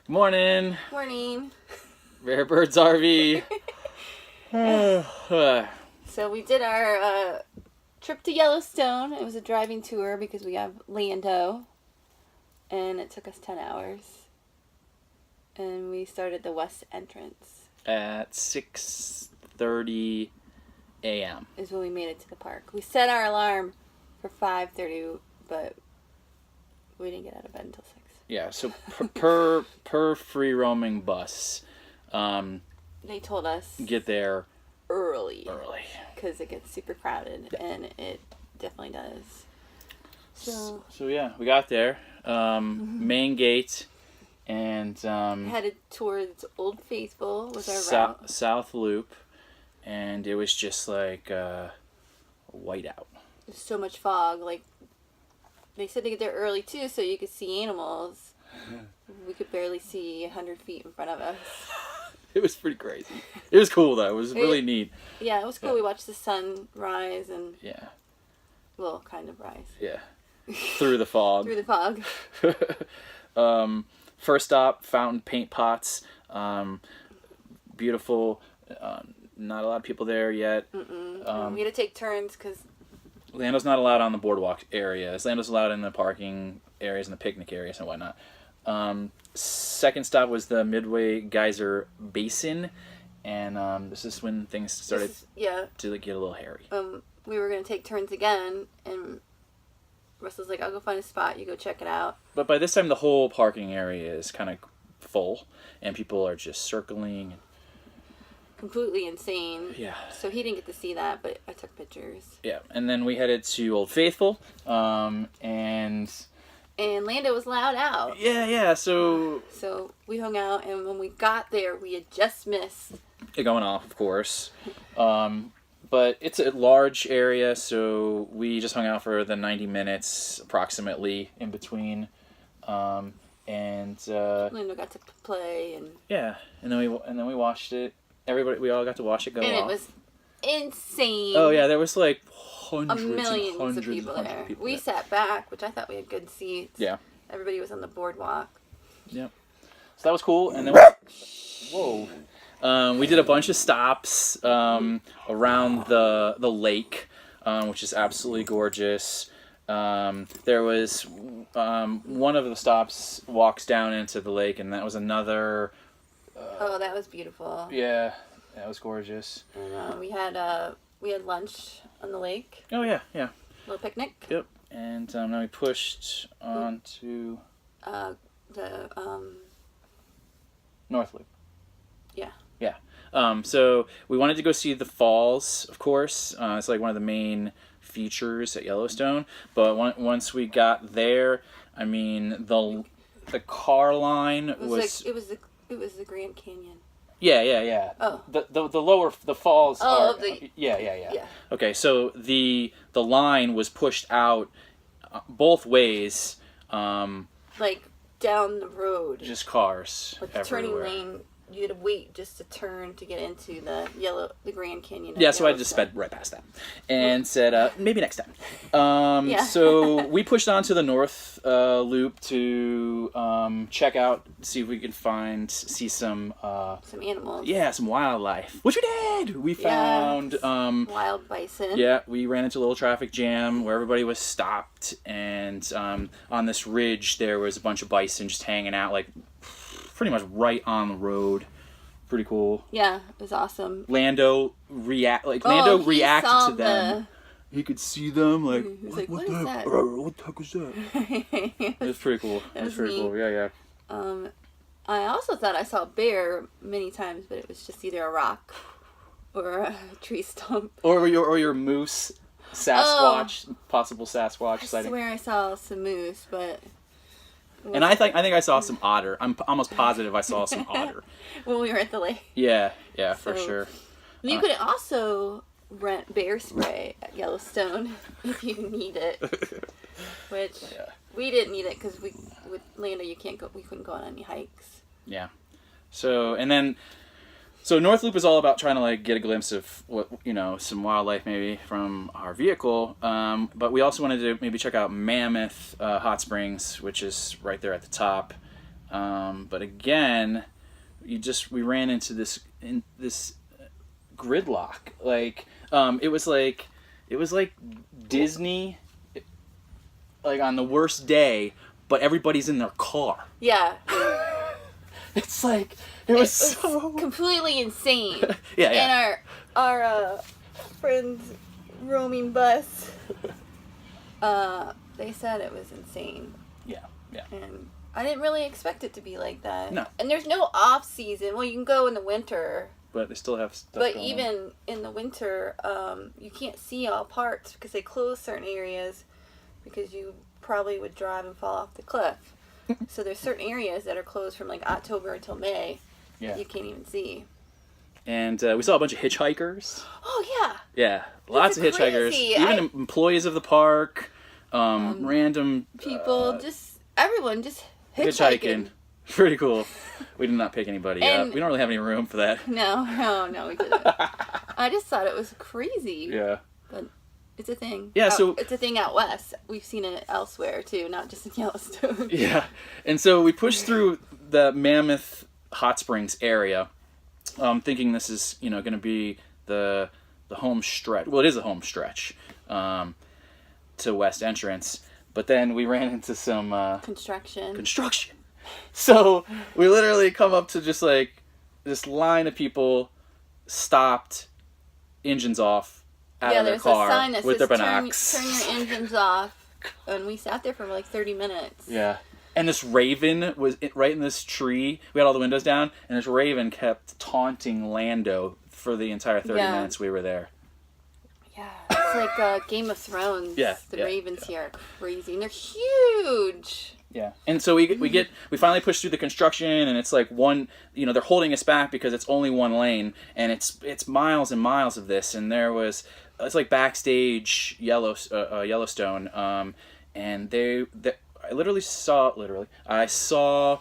Good morning. Morning. Rare Birds RV. So we did our trip to Yellowstone. It was a driving tour because we have Lando. And it took us 10 hours. And we started the west entrance. At 6:30 a.m. is when we made it to the park. We set our alarm for 5:30, but we didn't get out of bed until 6. Yeah, so per free roaming bus, They told us get there early. Because it gets super crowded, and it definitely does. So yeah, we got there. Main gate, and headed towards Old Faithful was our route. South Loop, and it was just like white out. There's so much fog. Like, they said to get there early too, so you could see animals. We could barely see 100 feet in front of us. It was pretty crazy. It was cool though. It was really neat. Yeah, it was cool. Yeah. We watched the sun rise and kind of rise. Yeah, through the fog. Through the fog. First stop, fountain paint pots. Beautiful. Not a lot of people there yet. We had to take turns because Lando's not allowed on the boardwalk areas. Lando's allowed in the parking areas and the picnic areas and whatnot. Second stop was the Midway Geyser Basin, and this is when things started to get a little hairy. We were going to take turns again, and Russell's like, I'll go find a spot, you go check it out. But by this time, the whole parking area is kind of full, and people are just circling. Completely insane. Yeah. So he didn't get to see that, but I took pictures. Yeah, and then we headed to Old Faithful, and Lando was loud out. Yeah, so we hung out, and when we got there, we had just missed it going off, of course. But it's a large area, so we just hung out for the 90 minutes approximately in between. And Lando got to play, and and then we watched it. We all got to watch it go off. And it was insane. Oh yeah, there was like hundreds of people there. We sat back, which I thought we had good seats. Yeah. Everybody was on the boardwalk. Yep. So that was cool, and then we did a bunch of stops around the lake, which is absolutely gorgeous. There was one of the stops walks down into the lake, and that was another. That was beautiful. Yeah, that was gorgeous. And we had lunch on the lake. Oh yeah. Little picnic. Yep. And then we pushed on to the North Loop. Yeah. So we wanted to go see the falls, of course. It's like one of the main features at Yellowstone. But once we got there, I mean, the car line was. It was the Grand Canyon. Yeah. Oh. The falls are. Yeah. Okay, so the line was pushed out both ways. Like down the road. Just cars. Like the turning lane, you had to wait just to turn to get into the Grand Canyon. Yeah, so I just sped right past that and said, maybe next time. So we pushed on to the North Loop to check out, see if we could see some animals. Yeah, some wildlife, which we did. We found wild bison. Yeah, we ran into a little traffic jam where everybody was stopped, and on this ridge there was a bunch of bison just hanging out, like pretty much right on the road. Pretty cool. Yeah, it was awesome. Lando reacted to them. He could see them, like, what is that? What the heck was that? It was pretty cool. It was pretty cool. Yeah. I also thought I saw a bear many times, but it was just either a rock or a tree stump. Or your moose, Sasquatch, possible Sasquatch sighting. I swear I saw some moose, but. And I think I saw some otter. I'm almost positive I saw some otter. When we were at the lake. Yeah, for sure. You could also rent bear spray at Yellowstone if you need it. Which we didn't need it because with Lando we couldn't go on any hikes. Yeah. So North Loop is all about trying to like get a glimpse of what some wildlife maybe from our vehicle, but we also wanted to maybe check out Mammoth Hot Springs, which is right there at the top. But again, we ran into this gridlock. Like it was like Disney, like on the worst day, but everybody's in their car. Yeah. It's like it was so completely insane. Yeah. And our friend's roaming bus, they said it was insane. Yeah. And I didn't really expect it to be like that. No. And there's no off season. Well, you can go in the winter. But they still have stuff. But going even on. in the winter, you can't see all parts because they close certain areas because you probably would drive and fall off the cliff. So there's certain areas that are closed from like October until May. Yeah. You can't even see. And we saw a bunch of hitchhikers. Oh yeah. Yeah, lots of hitchhikers. Crazy. Even employees of the park, random people, just everyone just hitchhiking. Pretty cool. We did not pick anybody And- up. We don't really have any room for that. No, we didn't. I just thought it was crazy. Yeah. But it's a thing. Yeah, so- it's a thing out west. We've seen it elsewhere too, not just in Yellowstone. Yeah. And so we pushed through the Mammoth Hot Springs area, thinking this is, going to be the home stretch. Well, it is a home stretch to West Entrance. But then we ran into some Construction. So we literally come up to just like this line of people stopped, engines off, out of their there's car a sign that with says their turn binocs. your engines off. And we sat there for like 30 minutes. Yeah. And this raven was right in this tree. We had all the windows down, and this raven kept taunting Lando for the entire 30 minutes we were there. Yeah, it's like Game of Thrones. Yeah, The yeah, ravens here are crazy, and they're huge. Yeah, and so we finally push through the construction, and it's like one, they're holding us back because it's only one lane, and it's miles and miles of this, and it's like backstage Yellowstone, and I saw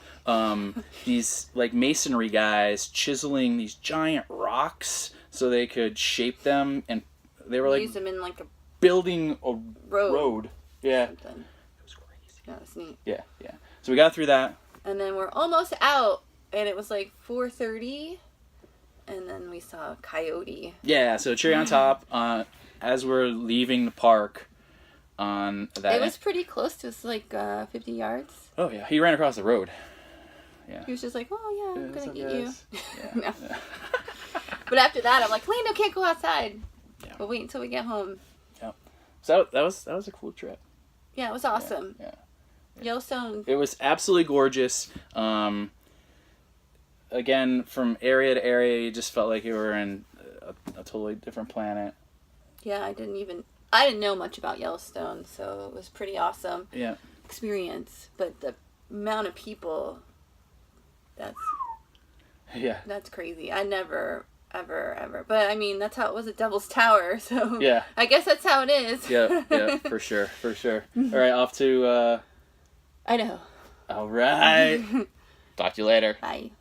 these like masonry guys chiseling these giant rocks so they could shape them, and they were like Use them in like a building a road. Yeah. something. Yeah, it's neat. Yeah. So we got through that. And then we're almost out, and it was like 4:30, and then we saw a coyote. Yeah, so cherry on top, as we're leaving the park on that. It was pretty close to us, like 50 yards. Oh, yeah, he ran across the road. Yeah. He was just like, oh, yeah, I'm going to get you. Yeah. No. But after that, I'm like, Lando can't go outside. Yeah. But wait until we get home. Yeah. So that was a cool trip. Yeah, it was awesome. Yeah. Yellowstone. It was absolutely gorgeous. Again, from area to area, you just felt like you were in a totally different planet. Yeah, I didn't know much about Yellowstone, so it was pretty awesome. Yeah. Experience. But the amount of people, that's crazy. I never, ever. But I mean, that's how it was at Devil's Tower, so Yeah. I guess that's how it is. Yeah, for sure. All right, off to I know. all right. Talk to you later. Bye.